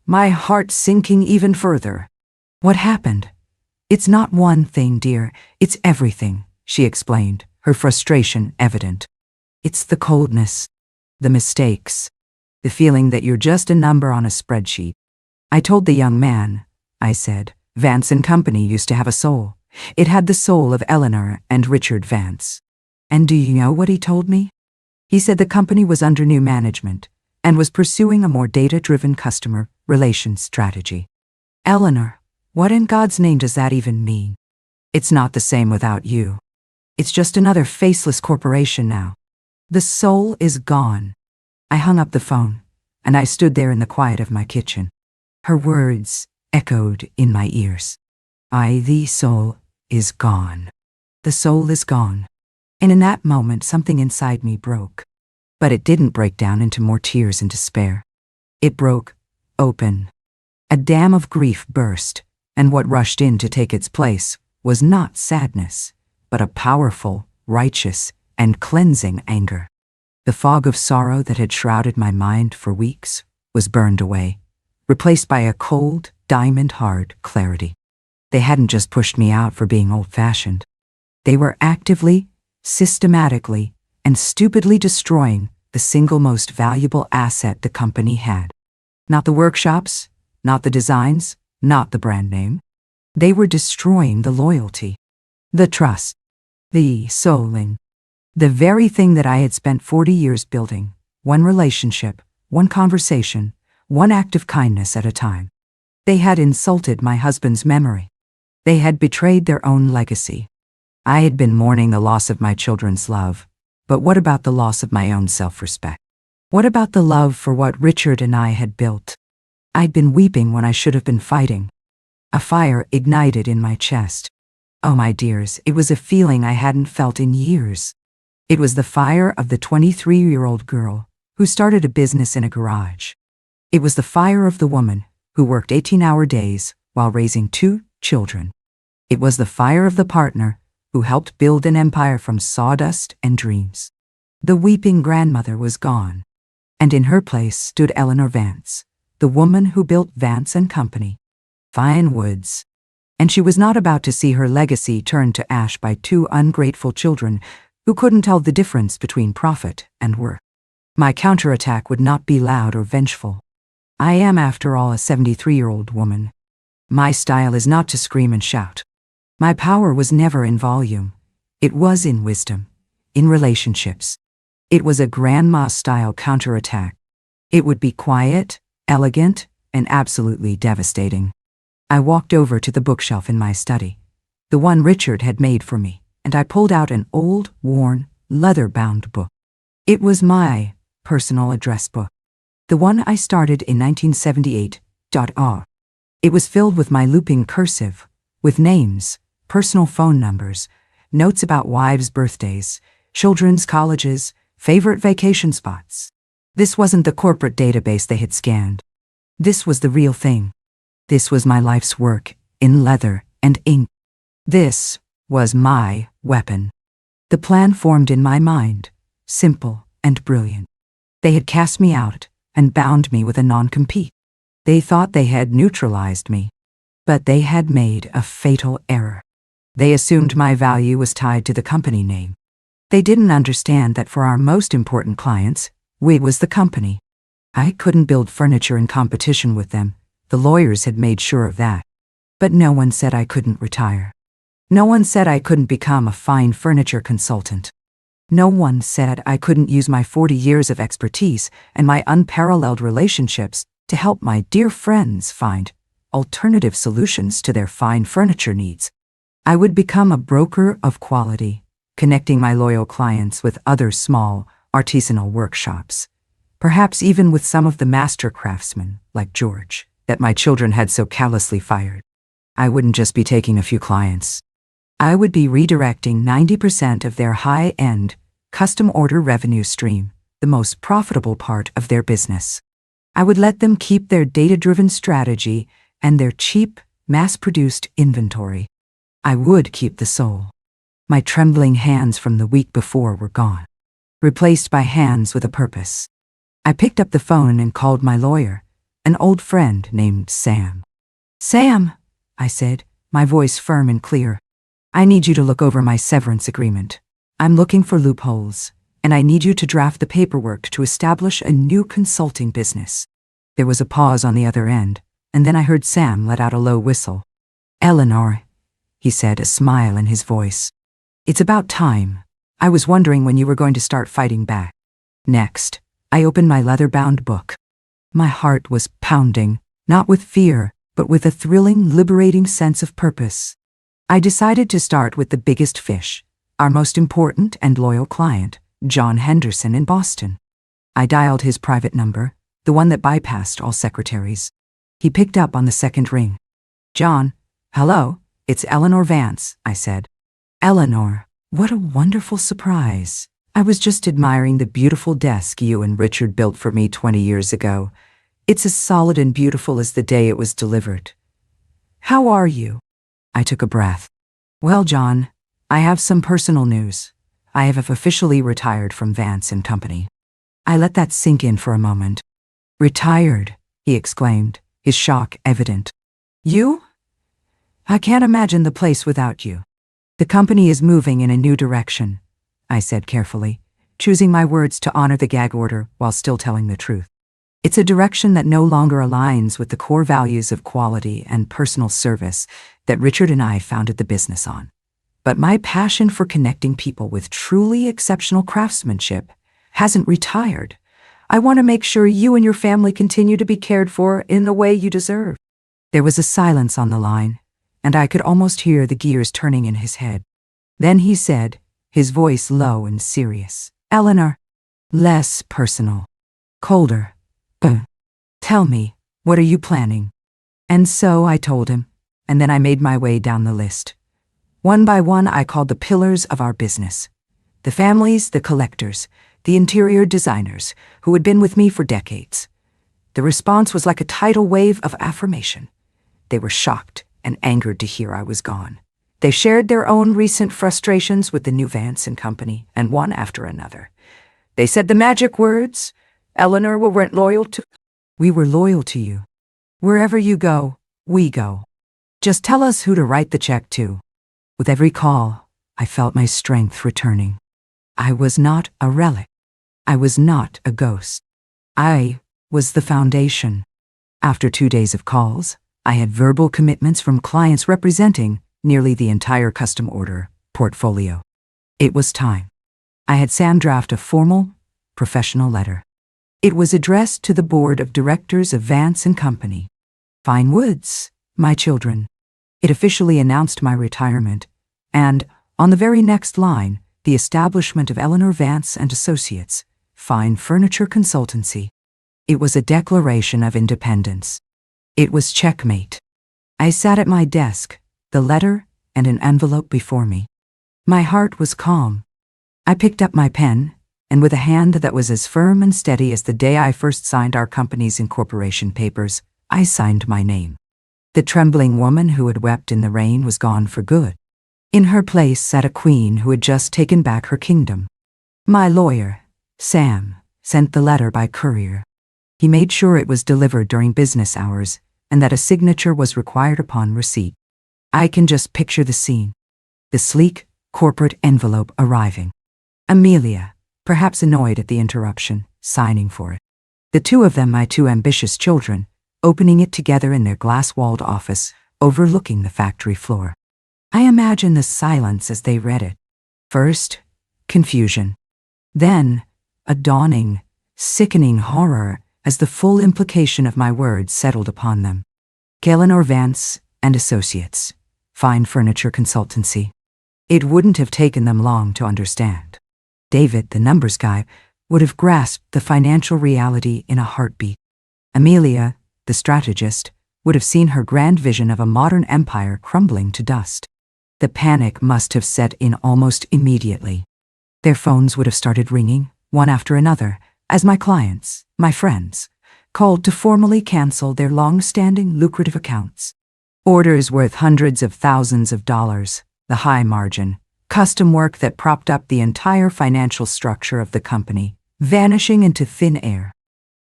my heart sinking even further. What happened? It's not one thing, dear, it's everything, she explained, her frustration evident. It's the coldness, the mistakes, the feeling that you're just a number on a spreadsheet. I told the young man, I said, Vance and Company used to have a soul. It had the soul of Eleanor and Richard Vance. And do you know what he told me? He said the company was under new management and was pursuing a more data-driven customer relations strategy. Eleanor, what in God's name does that even mean? It's not the same without you. It's just another faceless corporation now. The soul is gone. I hung up the phone, and I stood there in the quiet of my kitchen. Her words echoed in my ears. The soul is gone. The soul is gone. And in that moment, something inside me broke. But it didn't break down into more tears and despair. It broke open. A dam of grief burst, and what rushed in to take its place was not sadness, but a powerful, righteous, and cleansing anger. The fog of sorrow that had shrouded my mind for weeks was burned away, replaced by a cold, diamond-hard clarity. They hadn't just pushed me out for being old-fashioned. They were actively, systematically, and stupidly destroying the single most valuable asset the company had. Not the workshops, not the designs, not the brand name. They were destroying the loyalty, the trust, the souling, the very thing that I had spent 40 years building, one relationship, one conversation, one act of kindness at a time. They had insulted my husband's memory. They had betrayed their own legacy. I had been mourning the loss of my children's love, but what about the loss of my own self-respect? What about the love for what Richard and I had built? I'd been weeping when I should have been fighting. A fire ignited in my chest. Oh, my dears, it was a feeling I hadn't felt in years. It was the fire of the 23-year-old girl who started a business in a garage. It was the fire of the woman who worked 18-hour days while raising 2 children. It was the fire of the partner who helped build an empire from sawdust and dreams. The weeping grandmother was gone, and in her place stood Eleanor Vance, the woman who built Vance and Company, Fine Woods. And she was not about to see her legacy turned to ash by 2 ungrateful children who couldn't tell the difference between profit and work. My counterattack would not be loud or vengeful. I am, after all, a 73-year-old woman. My style is not to scream and shout. My power was never in volume. It was in wisdom, in relationships. It was a grandma-style counterattack. It would be quiet, elegant, and absolutely devastating. I walked over to the bookshelf in my study, the one Richard had made for me, and I pulled out an old, worn, leather-bound book. It was my personal address book, the one I started in 1978. It was filled with my looping cursive, with names, personal phone numbers, notes about wives' birthdays, children's colleges, favorite vacation spots. This wasn't the corporate database they had scanned. This was the real thing. This was my life's work, in leather and ink. This was my weapon. The plan formed in my mind, simple and brilliant. They had cast me out and bound me with a non-compete. They thought they had neutralized me, but they had made a fatal error. They assumed my value was tied to the company name. They didn't understand that for our most important clients, we was the company. I couldn't build furniture in competition with them. The lawyers had made sure of that. But no one said I couldn't retire. No one said I couldn't become a fine furniture consultant. No one said I couldn't use my 40 years of expertise and my unparalleled relationships to help my dear friends find alternative solutions to their fine furniture needs. I would become a broker of quality, connecting my loyal clients with other small, artisanal workshops, perhaps even with some of the master craftsmen, like George, that my children had so callously fired. I wouldn't just be taking a few clients. I would be redirecting 90% of their high-end, custom order revenue stream, the most profitable part of their business. I would let them keep their data-driven strategy and their cheap, mass-produced inventory. I would keep the soul. My trembling hands from the week before were gone, replaced by hands with a purpose. I picked up the phone and called my lawyer, an old friend named Sam. "Sam," I said, my voice firm and clear, "I need you to look over my severance agreement. I'm looking for loopholes, and I need you to draft the paperwork to establish a new consulting business." There was a pause on the other end, and then I heard Sam let out a low whistle. "Eleanor," he said, a smile in his voice. "It's about time. I was wondering when you were going to start fighting back." Next, I opened my leather-bound book. My heart was pounding, not with fear, but with a thrilling, liberating sense of purpose. I decided to start with the biggest fish, our most important and loyal client, John Henderson in Boston. I dialed his private number, the one that bypassed all secretaries. He picked up on the second ring. "John, hello, it's Eleanor Vance," I said. "Eleanor, what a wonderful surprise. I was just admiring the beautiful desk you and Richard built for me 20 years ago. It's as solid and beautiful as the day it was delivered. How are you?" I took a breath. "Well, John, I have some personal news. I have officially retired from Vance and Company." I let that sink in for a moment. "Retired?" he exclaimed, his shock evident. "You? I can't imagine the place without you." "The company is moving in a new direction," I said carefully, choosing my words to honor the gag order while still telling the truth. "It's a direction that no longer aligns with the core values of quality and personal service that Richard and I founded the business on. But my passion for connecting people with truly exceptional craftsmanship hasn't retired. I want to make sure you and your family continue to be cared for in the way you deserve." There was a silence on the line, and I could almost hear the gears turning in his head. Then he said, his voice low and serious, "Eleanor, less personal, colder. Tell me, what are you planning?" And so I told him, and then I made my way down the list. One by one, I called the pillars of our business. The families, the collectors, the interior designers who had been with me for decades. The response was like a tidal wave of affirmation. They were shocked and angered to hear I was gone. They shared their own recent frustrations with the new Vance and Company, and one after another. They said the magic words, "Eleanor, we weren't loyal to..." "We were loyal to you. Wherever you go, we go. Just tell us who to write the check to." With every call, I felt my strength returning. I was not a relic. I was not a ghost. I was the foundation. After 2 days of calls, I had verbal commitments from clients representing nearly the entire custom order portfolio. It was time. I had Sam draft a formal, professional letter. It was addressed to the board of directors of Vance and Company. "Fine woods, my children." It officially announced my retirement, and, on the very next line, the establishment of Eleanor Vance and Associates, Fine Furniture Consultancy. It was a declaration of independence. It was checkmate. I sat at my desk, the letter and an envelope before me. My heart was calm. I picked up my pen, and with a hand that was as firm and steady as the day I first signed our company's incorporation papers, I signed my name. The trembling woman who had wept in the rain was gone for good. In her place sat a queen who had just taken back her kingdom. My lawyer, Sam, sent the letter by courier. He made sure it was delivered during business hours and that a signature was required upon receipt. I can just picture the scene. The sleek, corporate envelope arriving. Amelia, perhaps annoyed at the interruption, signing for it. The two of them, my two ambitious children, opening it together in their glass-walled office, overlooking the factory floor. I imagine the silence as they read it. First, confusion. Then, a dawning, sickening horror as the full implication of my words settled upon them. Eleanor Vance and Associates, Fine Furniture Consultancy. It wouldn't have taken them long to understand. David, the numbers guy, would have grasped the financial reality in a heartbeat. Amelia, the strategist, would have seen her grand vision of a modern empire crumbling to dust. The panic must have set in almost immediately. Their phones would have started ringing, one after another, as my clients, my friends, called to formally cancel their long-standing lucrative accounts. Orders worth hundreds of thousands of dollars, the high margin, custom work that propped up the entire financial structure of the company, vanishing into thin air.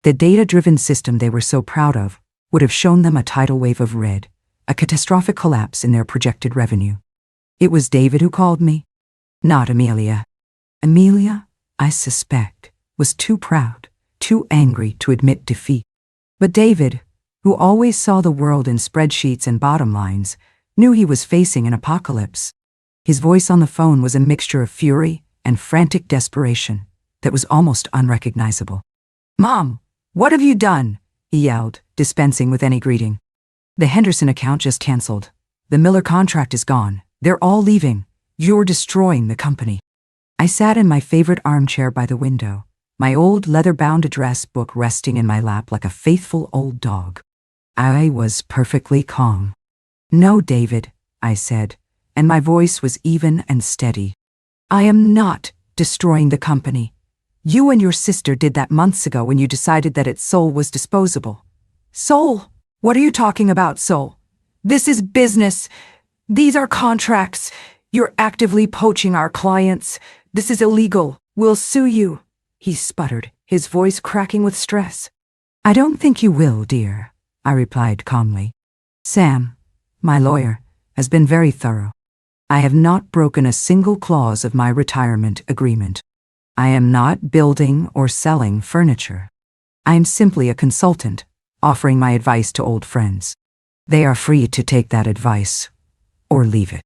The data-driven system they were so proud of would have shown them a tidal wave of red, a catastrophic collapse in their projected revenue. It was David who called me, not Amelia. Amelia, I suspect, was too proud, too angry to admit defeat. But David, who always saw the world in spreadsheets and bottom lines, knew he was facing an apocalypse. His voice on the phone was a mixture of fury and frantic desperation that was almost unrecognizable. "Mom, what have you done?" he yelled, dispensing with any greeting. "The Henderson account just canceled. The Miller contract is gone. They're all leaving. You're destroying the company. I sat in my favorite armchair by the window, my old leather-bound address book resting in my lap like a faithful old dog. I was perfectly calm. No, David, I said, and my voice was even and steady. I am not destroying the company. You and your sister did that months ago when you decided that its soul was disposable. Soul? What are you talking about, soul? This is business. These are contracts. You're actively poaching our clients. This is illegal. We'll sue you, he sputtered, his voice cracking with stress. I don't think you will, dear, I replied calmly. Sam, my lawyer, has been very thorough. I have not broken a single clause of my retirement agreement. I am not building or selling furniture. I am simply a consultant, offering my advice to old friends. They are free to take that advice, or leave it.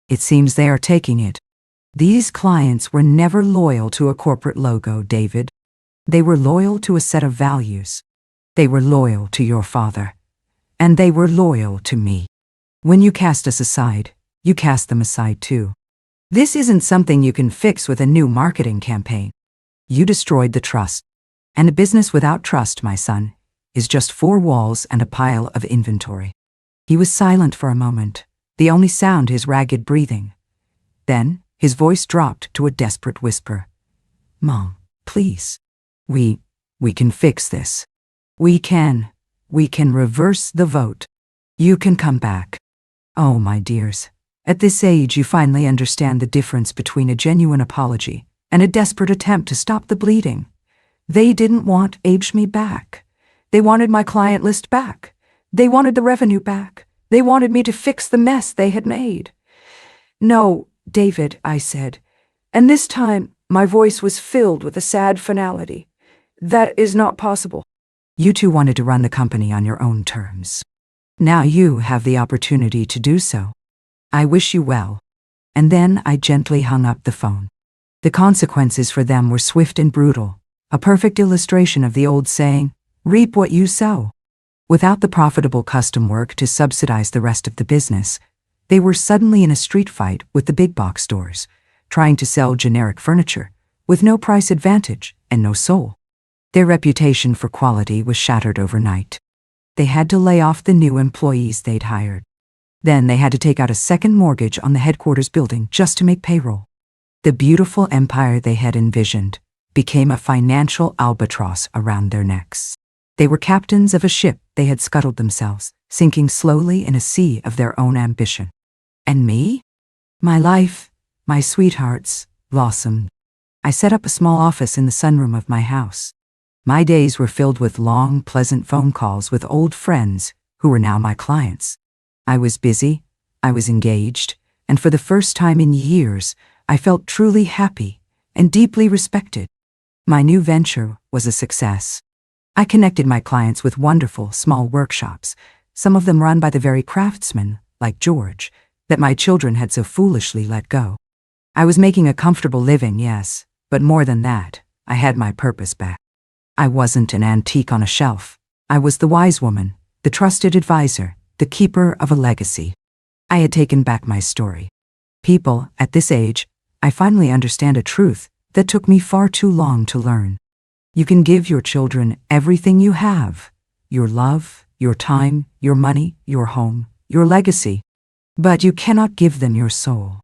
It seems they are taking it. These clients were never loyal to a corporate logo, David. They were loyal to a set of values. They were loyal to your father. And they were loyal to me. When you cast us aside, you cast them aside too. This isn't something you can fix with a new marketing campaign. You destroyed the trust. And a business without trust, my son, is just four walls and a pile of inventory. He was silent for a moment, the only sound his ragged breathing. Then, his voice dropped to a desperate whisper. Mom, please. We can fix this. We can reverse the vote. You can come back. Oh, my dears. At this age, you finally understand the difference between a genuine apology and a desperate attempt to stop the bleeding. They didn't want me back. They wanted my client list back. They wanted the revenue back. They wanted me to fix the mess they had made. No, David, I said, and this time my voice was filled with a sad finality. That is not possible. You two wanted to run the company on your own terms. Now you have the opportunity to do so. I wish you well. And then I gently hung up the phone. The consequences for them were swift and brutal, a perfect illustration of the old saying, reap what you sow. Without the profitable custom work to subsidize the rest of the business, they were suddenly in a street fight with the big box stores, trying to sell generic furniture, with no price advantage and no soul. Their reputation for quality was shattered overnight. They had to lay off the new employees they'd hired. Then they had to take out a second mortgage on the headquarters building just to make payroll. The beautiful empire they had envisioned became a financial albatross around their necks. They were captains of a ship they had scuttled themselves, sinking slowly in a sea of their own ambition. And me? My life, my sweethearts, blossomed. I set up a small office in the sunroom of my house. My days were filled with long, pleasant phone calls with old friends who were now my clients. I was busy, I was engaged, and for the first time in years, I felt truly happy and deeply respected. My new venture was a success. I connected my clients with wonderful, small workshops, some of them run by the very craftsmen, like George, that my children had so foolishly let go. I was making a comfortable living, yes, but more than that, I had my purpose back. I wasn't an antique on a shelf. I was the wise woman, the trusted advisor, the keeper of a legacy. I had taken back my story. People, at this age, I finally understand a truth that took me far too long to learn. You can give your children everything you have, your love, your time, your money, your home, your legacy, but you cannot give them your soul.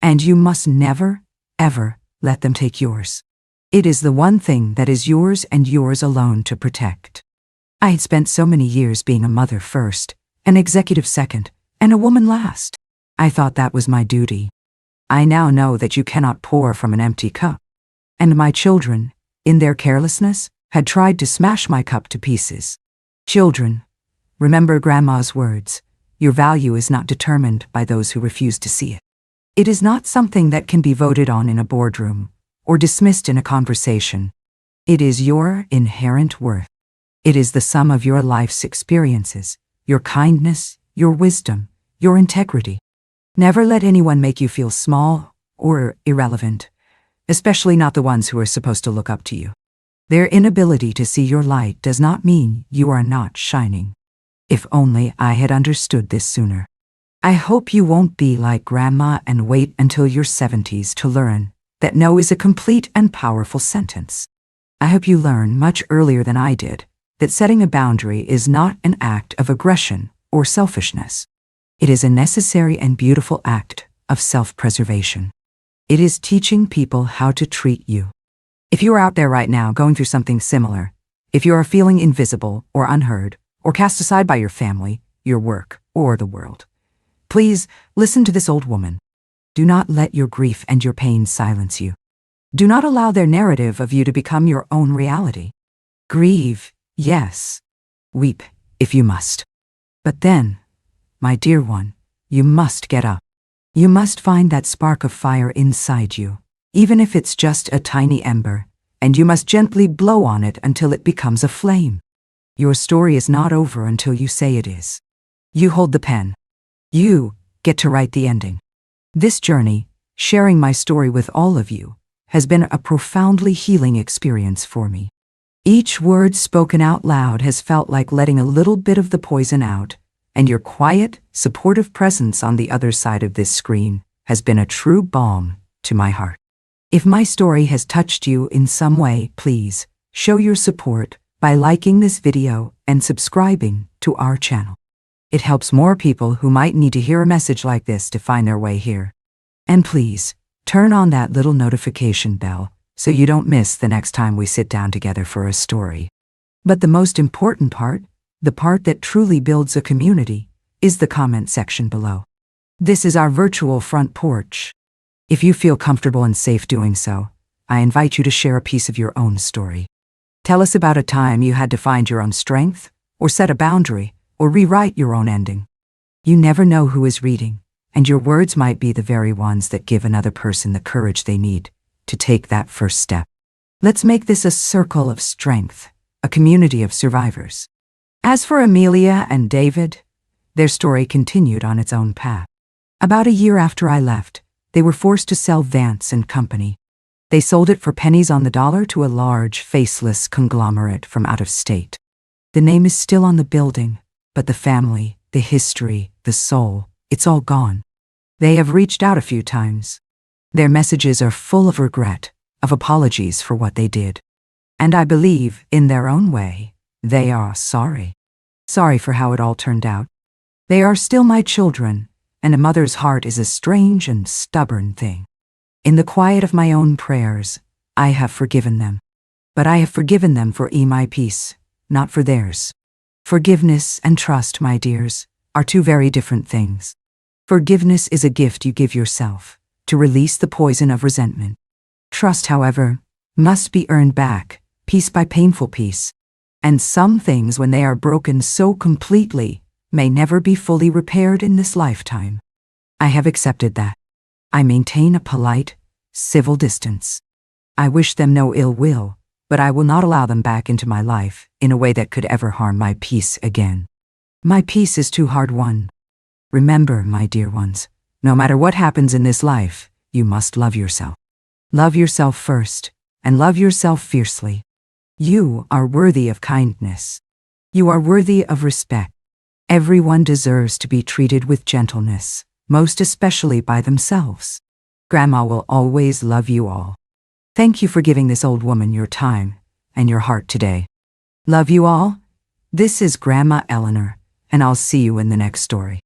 And you must never, ever let them take yours. It is the one thing that is yours and yours alone to protect. I had spent so many years being a mother first, an executive second, and a woman last. I thought that was my duty. I now know that you cannot pour from an empty cup. And my children, in their carelessness, had tried to smash my cup to pieces. Children, remember Grandma's words, your value is not determined by those who refuse to see it. It is not something that can be voted on in a boardroom or dismissed in a conversation. It is your inherent worth. It is the sum of your life's experiences, your kindness, your wisdom, your integrity. Never let anyone make you feel small or irrelevant, especially not the ones who are supposed to look up to you. Their inability to see your light does not mean you are not shining. If only I had understood this sooner. I hope you won't be like Grandma and wait until your 70s to learn that no is a complete and powerful sentence. I hope you learn much earlier than I did that setting a boundary is not an act of aggression or selfishness. It is a necessary and beautiful act of self-preservation. It is teaching people how to treat you. If you are out there right now going through something similar, if you are feeling invisible or unheard, or cast aside by your family, your work, or the world, please listen to this old woman. Do not let your grief and your pain silence you. Do not allow their narrative of you to become your own reality. Grieve, yes. Weep, if you must. But then, my dear one, you must get up. You must find that spark of fire inside you, even if it's just a tiny ember, and you must gently blow on it until it becomes a flame. Your story is not over until you say it is. You hold the pen. You get to write the ending. This journey, sharing my story with all of you, has been a profoundly healing experience for me. Each word spoken out loud has felt like letting a little bit of the poison out, and your quiet, supportive presence on the other side of this screen has been a true balm to my heart. If my story has touched you in some way, please show your support by liking this video and subscribing to our channel. It helps more people who might need to hear a message like this to find their way here. And please, turn on that little notification bell so you don't miss the next time we sit down together for a story. But the most important part, the part that truly builds a community, is the comment section below. This is our virtual front porch. If you feel comfortable and safe doing so, I invite you to share a piece of your own story. Tell us about a time you had to find your own strength, or set a boundary, or rewrite your own ending. You never know who is reading, and your words might be the very ones that give another person the courage they need to take that first step. Let's make this a circle of strength, a community of survivors. As for Amelia and David, their story continued on its own path. About a year after I left, they were forced to sell Vance and Company. They sold it for pennies on the dollar to a large, faceless conglomerate from out of state. The name is still on the building, but the family, the history, the soul, it's all gone. They have reached out a few times. Their messages are full of regret, of apologies for what they did. And I believe, in their own way, they are sorry. Sorry for how it all turned out. They are still my children, and a mother's heart is a strange and stubborn thing. In the quiet of my own prayers, I have forgiven them. But I have forgiven them for my peace, not for theirs. Forgiveness and trust, my dears, are two very different things. Forgiveness is a gift you give yourself to release the poison of resentment. Trust, however, must be earned back, piece by painful piece. And some things, when they are broken so completely, may never be fully repaired in this lifetime. I have accepted that. I maintain a polite, civil distance. I wish them no ill will, but I will not allow them back into my life in a way that could ever harm my peace again. My peace is too hard won. Remember, my dear ones, no matter what happens in this life, you must love yourself. Love yourself first, and love yourself fiercely. You are worthy of kindness. You are worthy of respect. Everyone deserves to be treated with gentleness, most especially by themselves. Grandma will always love you all. Thank you for giving this old woman your time and your heart today. Love you all. This is Grandma Eleanor, and I'll see you in the next story.